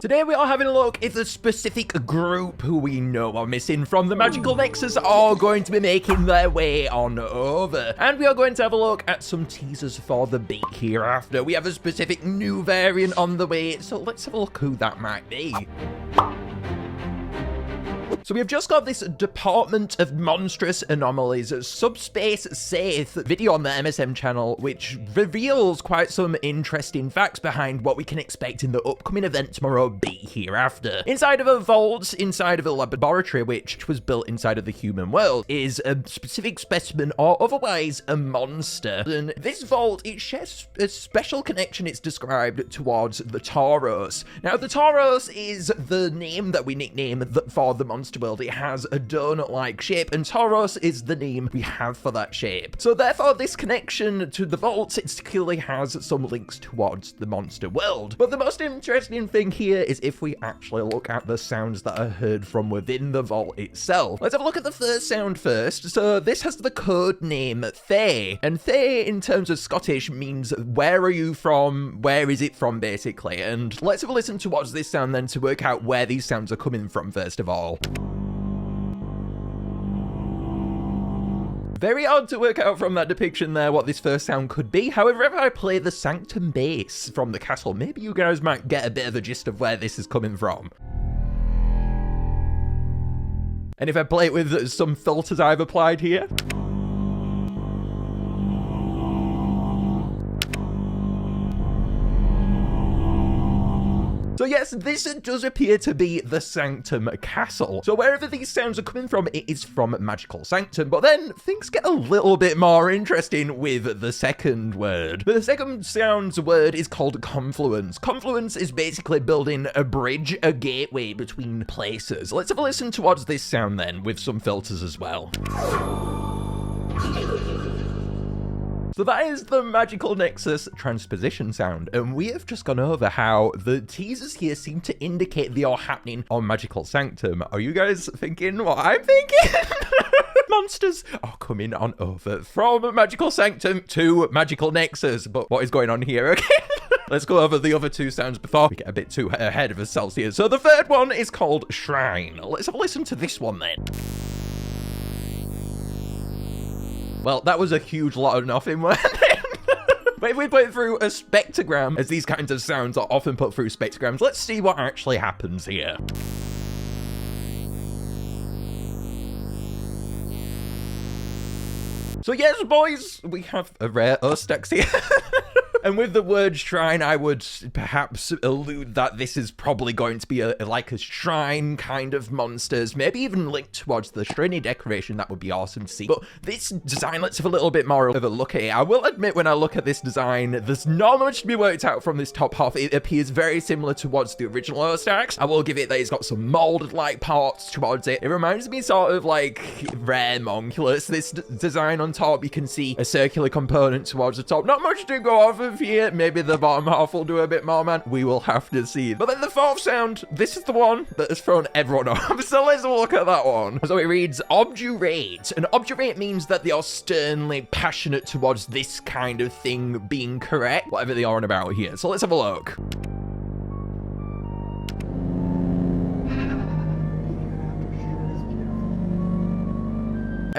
Today we are having a look at the specific group who we know are missing from the Magical Nexus are going to be making their way on over. And we are going to have a look at some teasers for the big Hereafter. We have a specific new variant on the way, so let's have a look who that might be. So we have just got this Department of Monstrous Anomalies Subspace Safe video on the MSM channel, which reveals quite some interesting facts behind what we can expect in the upcoming event tomorrow, Be Hereafter. Inside of a vault, inside of a laboratory, which was built inside of the human world, is a specific specimen or otherwise a monster. And this vault, it shares a special connection, it's described, towards the Tauros. Now, the Tauros is the name that we nickname for the monster world. It has a donut-like shape, and Tauros is the name we have for that shape. So therefore, this connection to the vault, it clearly has some links towards the monster world. But the most interesting thing here is if we actually look at the sounds that are heard from within the vault itself. Let's have a look at the first sound first. So this has the code name Thay, and Thay in terms of Scottish means where are you from, where is it from basically. And let's have a listen towards this sound then to work out where these sounds are coming from first of all. Very hard to work out from that depiction there what this first sound could be. However, if I play the Sanctum bass from the castle, maybe you guys might get a bit of a gist of where this is coming from. And if I play it with some filters I've applied here. So yes, this does appear to be the Sanctum Castle. So wherever these sounds are coming from, it is from Magical Sanctum. But then things get a little bit more interesting with the second word. The second sound's word is called Confluence. Confluence is basically building a bridge, a gateway between places. Let's have a listen towards this sound then, with some filters as well. So that is the Magical Nexus transposition sound, and we have just gone over how the teasers here seem to indicate they are happening on Magical Sanctum. Are you guys thinking what I'm thinking? Monsters are coming on over from Magical Sanctum to Magical Nexus, but what is going on here again? Let's go over the other two sounds before we get a bit too ahead of ourselves here. So the third one is called Shrine. Let's have a listen to this one then. Well, that was a huge lot of nothing, wasn't it? But if we put it through a spectrogram, as these kinds of sounds are often put through spectrograms, let's see what actually happens here. So yes, boys, we have a rare Osstax here. And with the word shrine, I would perhaps allude that this is probably going to be like a shrine kind of monsters, maybe even linked towards the shrine decoration. That would be awesome to see. But this design, let's have a little bit more of a look at it. I will admit, when I look at this design, there's not much to be worked out from this top half. It appears very similar towards the original Osstax. I will give it that it's got some molded-like parts towards it. It reminds me sort of like Rare Monculus. This design on top, you can see a circular component towards the top. Not much to go off of here. Maybe the bottom half will do a bit more, man. We will have to see. But then the fourth sound, this is the one that has thrown everyone off. So let's look at that one. So it reads obdurate. And obdurate means that they are sternly passionate towards this kind of thing being correct, whatever they are on about here. So let's have a look.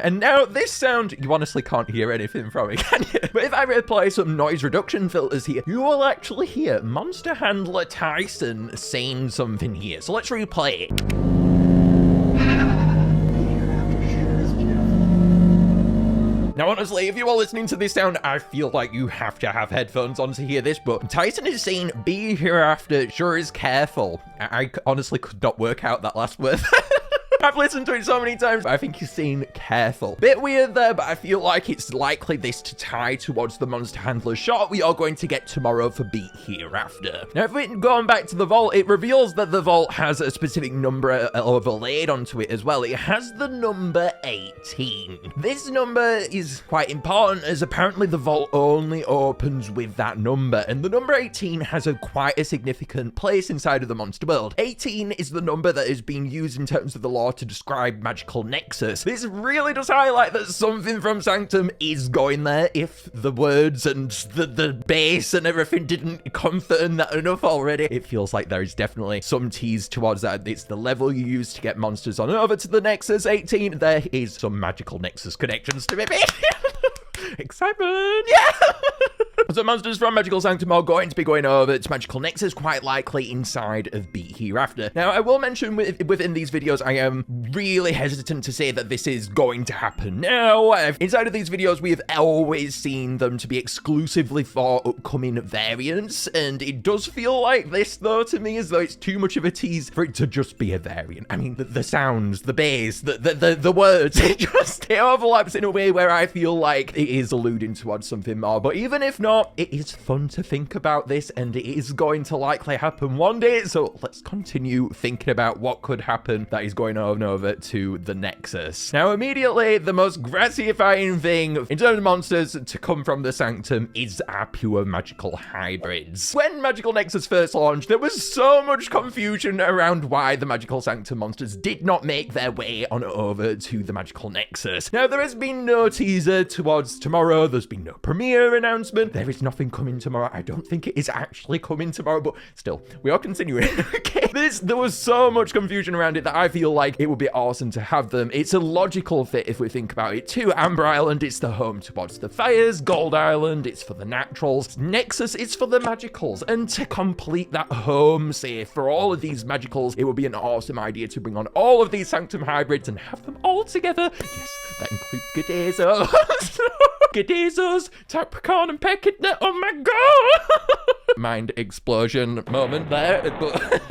And now this sound, you honestly can't hear anything from it, can you? But if I apply some noise reduction filters here, you will actually hear Monster Handler Tyson saying something here. So let's replay it. Now, honestly, if you are listening to this sound, I feel like you have to have headphones on to hear this, but Tyson is saying, "Be hereafter, sure is careful." I honestly could not work out that last word. I've listened to it so many times, but I think he's saying careful. Bit weird there, but I feel like it's likely this to tie towards the Monster Handler shot we are going to get tomorrow for Be Hereafter. Now, if we're going back to the vault, it reveals that the vault has a specific number overlaid onto it as well. It has the number 18. This number is quite important, as apparently the vault only opens with that number, and the number 18 has quite a significant place inside of the monster world. 18 is the number that is being used in terms of the lore metaphor to describe Magical Nexus. This really does highlight that something from Sanctum is going there if the words and the bass and everything didn't confirm that enough already. It feels like there is definitely some tease towards that. It's the level you use to get monsters on over to the Nexus 18. There is some Magical Nexus connections to it. Excitement! Yeah! So monsters from Magical Sanctum are going to be going over to Magical Nexus, quite likely inside of Be Hereafter. Now, I will mention within these videos, I am really hesitant to say that this is going to happen now. Inside of these videos, we have always seen them to be exclusively for upcoming variants, and it does feel like this, though, to me, as though it's too much of a tease for it to just be a variant. I mean, the sounds, the bass, the words, it overlaps in a way where I feel like it is alluding towards something more. But even if not, it is fun to think about this, and it is going to likely happen one day, so let's continue thinking about what could happen that is going on over to the Nexus. Now, immediately, the most gratifying thing in terms of monsters to come from the Sanctum is our pure magical hybrids. When Magical Nexus first launched, there was so much confusion around why the Magical Sanctum monsters did not make their way on over to the Magical Nexus. Now, there has been no teaser towards tomorrow, there's been no premiere announcement, there is nothing coming tomorrow. I don't think it is actually coming tomorrow, but still, we are continuing. Okay, there was so much confusion around it that I feel like it would be awesome to have them. It's a logical fit if we think about it too. Amber Island, it's the home towards the fires. Gold Island, it's for the naturals. Nexus, it's for the magicals. And to complete that home safe for all of these magicals, it would be an awesome idea to bring on all of these Sanctum hybrids and have them all together. Yes, that includes Gadezos. Gadezos, Tapricorn, and Pechidna. Oh my god! Mind explosion moment there. But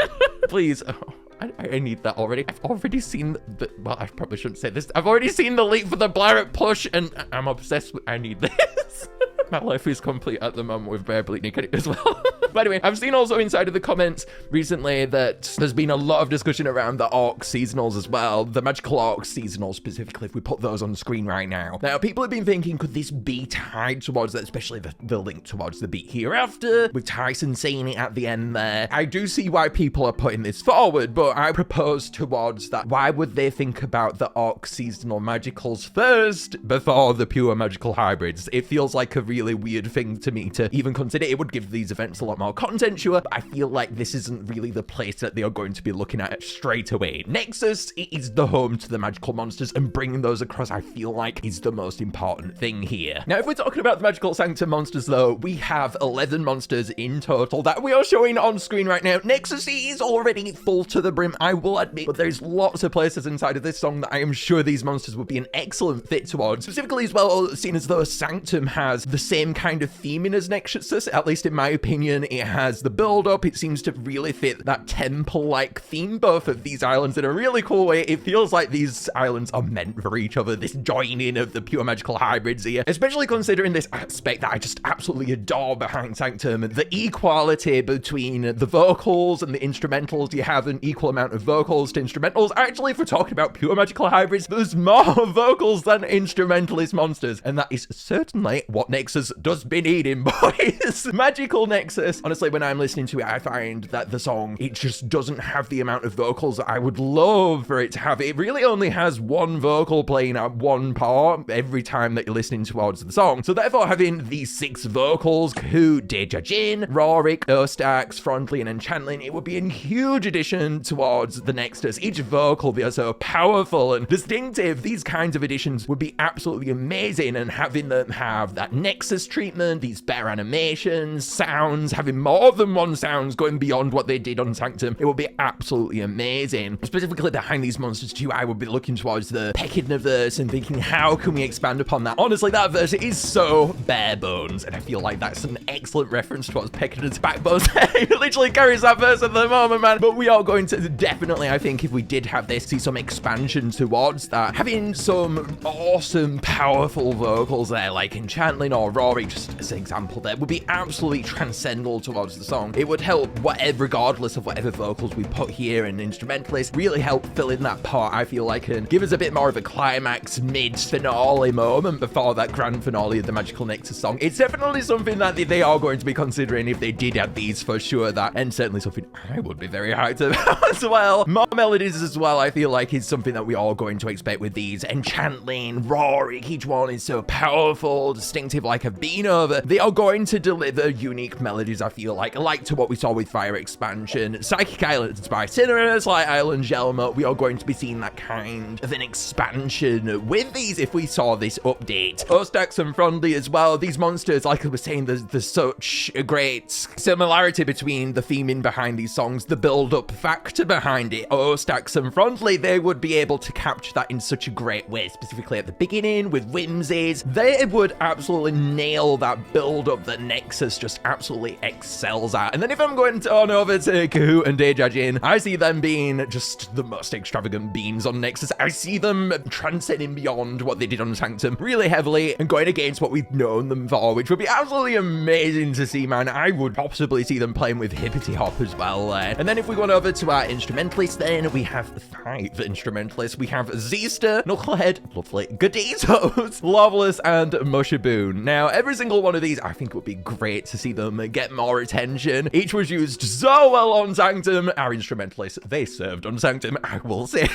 please. Oh, I need that already. I've already seen the, well, I probably shouldn't say this. I've already seen the leak for the Blaret push, and I'm obsessed with, I need this. My life is complete at the moment with Bear Bleeding as well. But anyway, I've seen also inside of the comments recently that there's been a lot of discussion around the Orc seasonals as well. The Magical Orc seasonals specifically, if we put those on screen right now. Now, people have been thinking, could this be tied towards that, especially the link towards the Be Hereafter, with Tyson saying it at the end there. I do see why people are putting this forward, but I propose towards that. Why would they think about the Orc seasonal magicals first before the pure magical hybrids? It feels like a really weird thing to me to even consider. It would give these events a lot more content, sure, but I feel like this isn't really the place that they are going to be looking at straight away. Nexus is the home to the magical monsters, and bringing those across, I feel like, is the most important thing here. Now, if we're talking about the Magical Sanctum monsters, though, we have 11 monsters in total that we are showing on screen right now. Nexus is already full to the brim, I will admit, but there's lots of places inside of this song that I am sure these monsters would be an excellent fit towards. Specifically as well, seen as though Sanctum has the same kind of theming as Nexus, at least in my opinion. It has the build-up, it seems to really fit that temple-like theme, both of these islands, in a really cool way. It feels like these islands are meant for each other, this joining of the pure magical hybrids here, especially considering this aspect that I just absolutely adore behind Sanctum, the equality between the vocals and the instrumentals. You have an equal amount of vocals to instrumentals. Actually, if we're talking about pure magical hybrids, there's more vocals than instrumentalist monsters, and that is certainly what Nexus does be needing, boys. Magical Nexus, honestly, when I'm listening to it, I find that the song, it just doesn't have the amount of vocals that I would love for it to have. It really only has one vocal playing at one part every time that you're listening towards the song. So therefore, having these 6 vocals, Kahoot, Deja Jin, Rorik, Osstax, Frontly, and Enchantling, it would be a huge addition towards the Nexus. Each vocal be so powerful and distinctive. These kinds of additions would be absolutely amazing, and having them have that Nexus treatment, these better animations, sounds, having more than one sounds going beyond what they did on Sanctum, it would be absolutely amazing. Specifically behind these monsters too, I would be looking towards the Pechidna verse and thinking, how can we expand upon that? Honestly, that verse is so bare bones, and I feel like that's an excellent reference towards Pechidna's backbone. He literally carries that verse at the moment, man. But we are going to definitely, I think, if we did have this, see some expansion towards that. Having some awesome, powerful vocals there, like Enchantling or Rorik, just as an example there, would be absolutely transcendental towards the song. It would help whatever, regardless of whatever vocals we put here, and instrumentalists really help fill in that part, I feel like, and give us a bit more of a climax mid-finale moment before that grand finale of the Magical Nexus song. It's definitely something that they are going to be considering if they did add these, for sure, that, and certainly something I would be very hyped about as well. More melodies as well, I feel like is something that we are going to expect with these. Enchantling, roaring, each one is so powerful, distinctive like a bean over. They are going to deliver unique melodies, I feel like to what we saw with Fire Expansion. Psychic Islands by Cineras, Light Island, Gelma, we are going to be seeing that kind of an expansion with these if we saw this update. Osstax and Frondly as well, these monsters, like I was saying, there's such a great similarity between the theming behind these songs, the build-up factor behind it. Osstax and Frondly, they would be able to capture that in such a great way, specifically at the beginning with whimsies. They would absolutely nail that build-up that Nexus just absolutely excels at. And then if I'm going on over to Kahoot and Deja Jin, I see them being just the most extravagant beings on Nexus. I see them transcending beyond what they did on Sanctum really heavily and going against what we've known them for, which would be absolutely amazing to see, man. I would possibly see them playing with Hippity Hop as well. And then if we go on over to our instrumentalists, then we have 5 instrumentalists. We have Zista, Knucklehead, lovely, Gaditos, Loveless, and Mushaboon. Now, every single one of these, I think it would be great to see them get more attention. Each was used so well on Sanctum. Our instrumentalists, they served on Sanctum, I will say.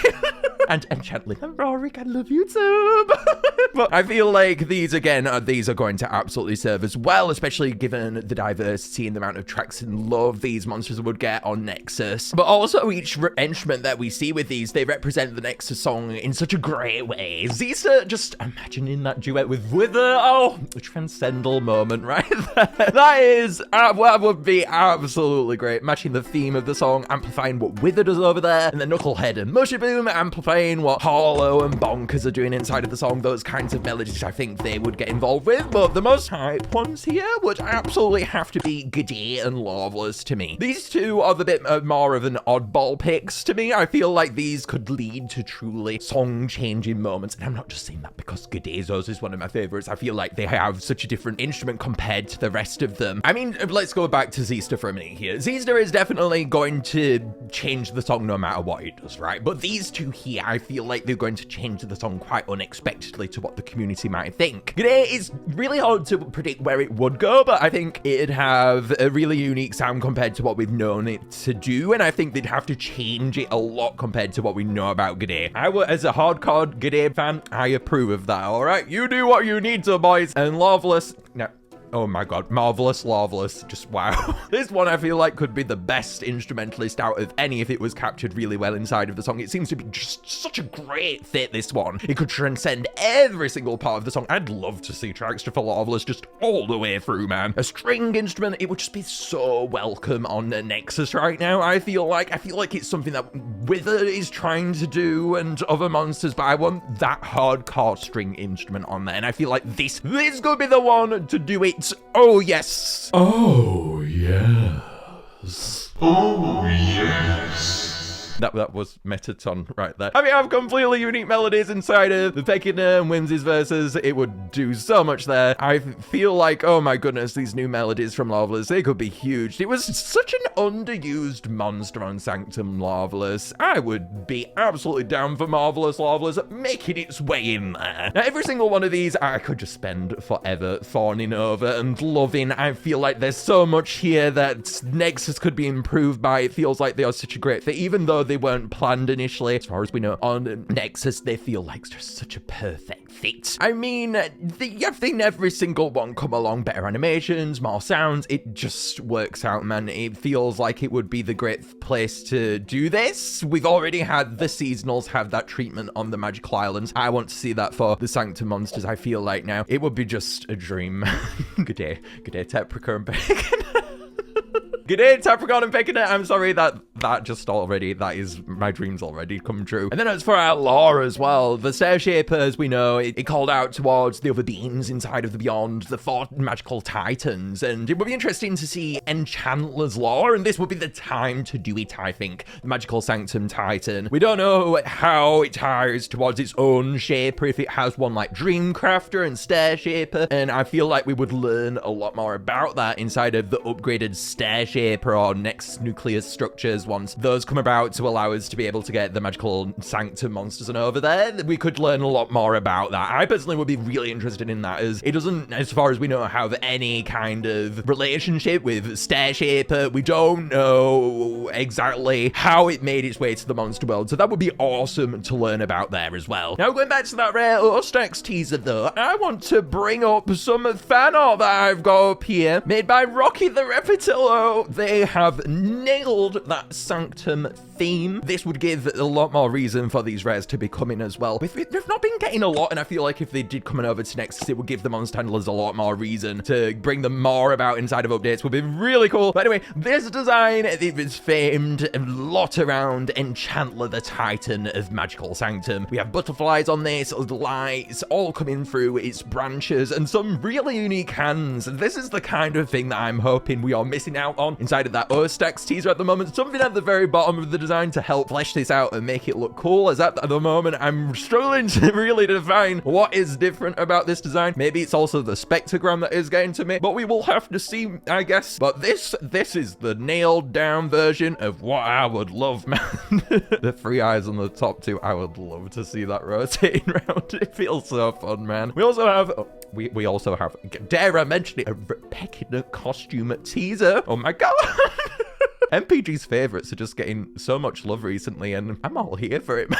And Enchantling and Rorik, I love YouTube. But I feel like these, again, these are going to absolutely serve as well, especially given the diversity and the amount of tracks and love these monsters would get on Nexus. But also each instrument that we see with these, they represent the Nexus song in such a great way. Zista, just imagining that duet with Wither, oh, a transcendental moment right there. That is, what would be absolutely great. Matching the theme of the song, amplifying what Wither does over there, and then Knucklehead and Mushaboom amplifying what Hollow and Bonkers are doing inside of the song. Those kinds of melodies I think they would get involved with, but the most hype ones here would absolutely have to be Gade and Loveless to me. These two are the bit more of an oddball picks to me. I feel like these could lead to truly song-changing moments, and I'm not just saying that because Gadezo's is one of my favorites. I feel like they have such a different instrument compared to the rest of them. I mean, let's go back to Zista for a minute here. Zista is definitely going to change the song no matter what it does, right? But these two here, I feel like they're going to change the song quite unexpectedly to what the community might think. Gade is really hard to predict where it would go, but I think it'd have a really unique sound compared to what we've known it to do, and I think they'd have to change it a lot compared to what we know about Gade. As a hardcore Gade fan, I approve of that, alright? You do what you need to, boys. And Loveless, no. Oh my god, Marvelous, Loveless, just wow. This one I feel like could be the best instrumentalist out of any if it was captured really well inside of the song. It seems to be just such a great fit, this one. It could transcend every single part of the song. I'd love to see tracks for Loveless just all the way through, man. A string instrument, it would just be so welcome on Nexus right now. I feel like it's something that Wither is trying to do and other monsters, but I want that hardcore string instrument on there, and I feel like this could be the one to do it. Oh, yes. Oh, yes. Oh, yes. That was Metaton right there. I mean, I have completely unique melodies inside of the Pekina and Whimsies verses. It would do so much there. I feel like, oh my goodness, these new melodies from Loveless, they could be huge. It was such an underused monster on Sanctum, Loveless. I would be absolutely down for Marvelous Loveless making its way in there. Now, every single one of these, I could just spend forever fawning over and loving. I feel like there's so much here that Nexus could be improved by. It feels like they are such a great fit, even though they weren't planned initially. As far as we know, on Nexus, they feel like just such a perfect fit. I mean, I've seen every single one come along. Better animations, more sounds. It just works out, man. It feels like it would be the great place to do this. We've already had the seasonals have that treatment on the Magical Islands. I want to see that for the Sanctum monsters. I feel like now it would be just a dream. Good day, Teprica and Bacon. Good day, Tapricorn and Pekina. I'm sorry that is my dreams already come true. And then as for our lore as well, the Stair Shaper, as we know, it called out towards the other beings inside of the Beyond, the 4 magical titans, and it would be interesting to see Enchantlers lore, and this would be the time to do it, I think. The Magical Sanctum Titan. We don't know how it ties towards its own shaper, if it has one like Dreamcrafter and Stair Shaper, and I feel like we would learn a lot more about that inside of the upgraded Stair Shaper or Next Nucleus structures, once those come about to allow us to be able to get the Magical Sanctum monsters and over there, we could learn a lot more about that. I personally would be really interested in that, as it doesn't, as far as we know, have any kind of relationship with Starshaper. We don't know exactly how it made its way to the monster world, so that would be awesome to learn about there as well. Now, going back to that rare Osstax teaser though, I want to bring up some fan art that I've got up here, made by Rocky the Repatillo. They have nailed that Sanctum theme. This would give a lot more reason for these rares to be coming as well. They've not been getting a lot, and I feel like if they did coming over to Nexus, it would give the monster handlers a lot more reason to bring them more about inside of updates. Would be really cool. But anyway, this design, it is famed a lot around Enchantler, the Titan of Magical Sanctum. We have butterflies on this, lights all coming through its branches, and some really unique hands. And this is the kind of thing that I'm hoping we are missing out on inside of that Osstax teaser at the moment. Something at the very bottom of the design to help flesh this out and make it look cool, as at the moment I'm struggling to really define what is different about this design. Maybe it's also the spectrogram that is getting to me, but we will have to see, I guess. But this is the nailed down version of what I would love, man. The three eyes on the top two, I would love to see that rotating around. It feels so fun, man. We also have we also have, dare I mention it, a Repatillo costume teaser. Oh my god. MPG's favorites are just getting so much love recently, and I'm all here for it, man.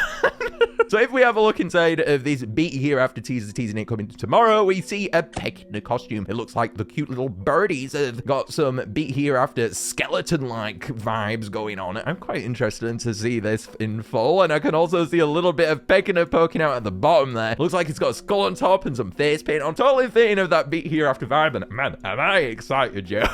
So if we have a look inside of these Beat Hereafter teasers teasing it coming tomorrow, we see a Repatillo costume. It looks like the cute little birdies have got some Beat Hereafter skeleton-like vibes going on. I'm quite interested to see this in full, and I can also see a little bit of Repatillo poking out at the bottom there. Looks like it's got a skull on top and some face paint on. Totally fitting of that Beat Hereafter vibe, and man, am I excited, Joe.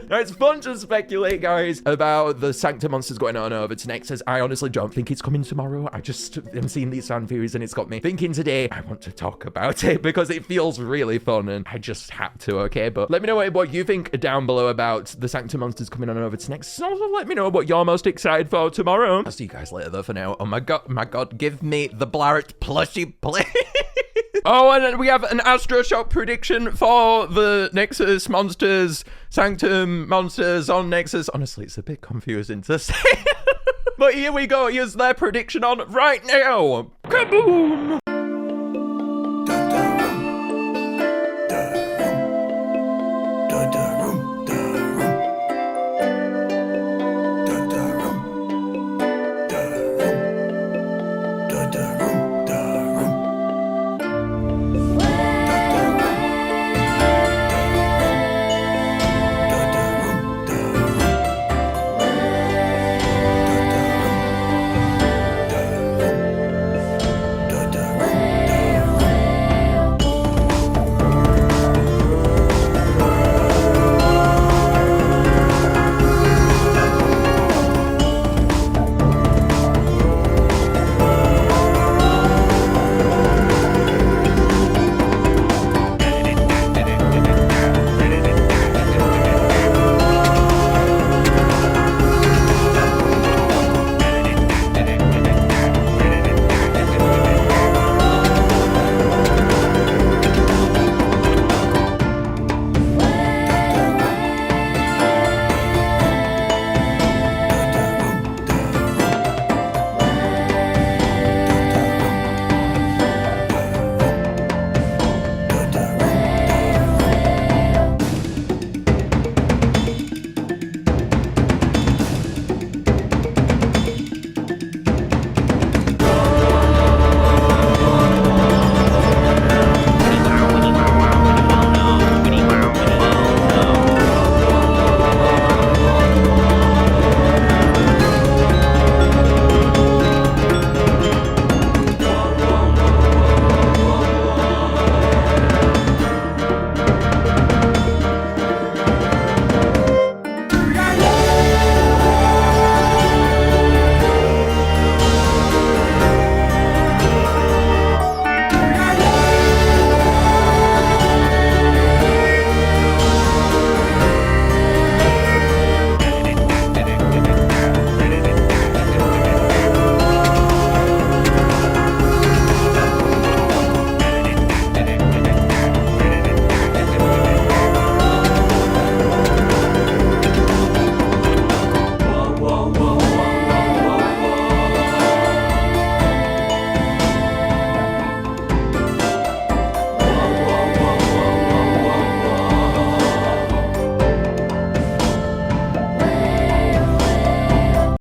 Now, it's fun to speculate, guys, about the Sanctum monsters going on over to Nexus. I honestly don't think it's coming tomorrow. I just am seeing these fan theories, and it's got me thinking today I want to talk about it because it feels really fun, and I just had to, okay? But let me know what you think down below about the Sanctum monsters coming on over to Nexus. And also let me know what you're most excited for tomorrow. I'll see you guys later though for now. Oh my god, give me the Blaret plushie, please. Oh, and then we have an Astroshock prediction for the Nexus monsters, Sanctum monsters on Nexus. Honestly, it's a bit confusing to say. But here we go. Here's their prediction on right now. Kaboom!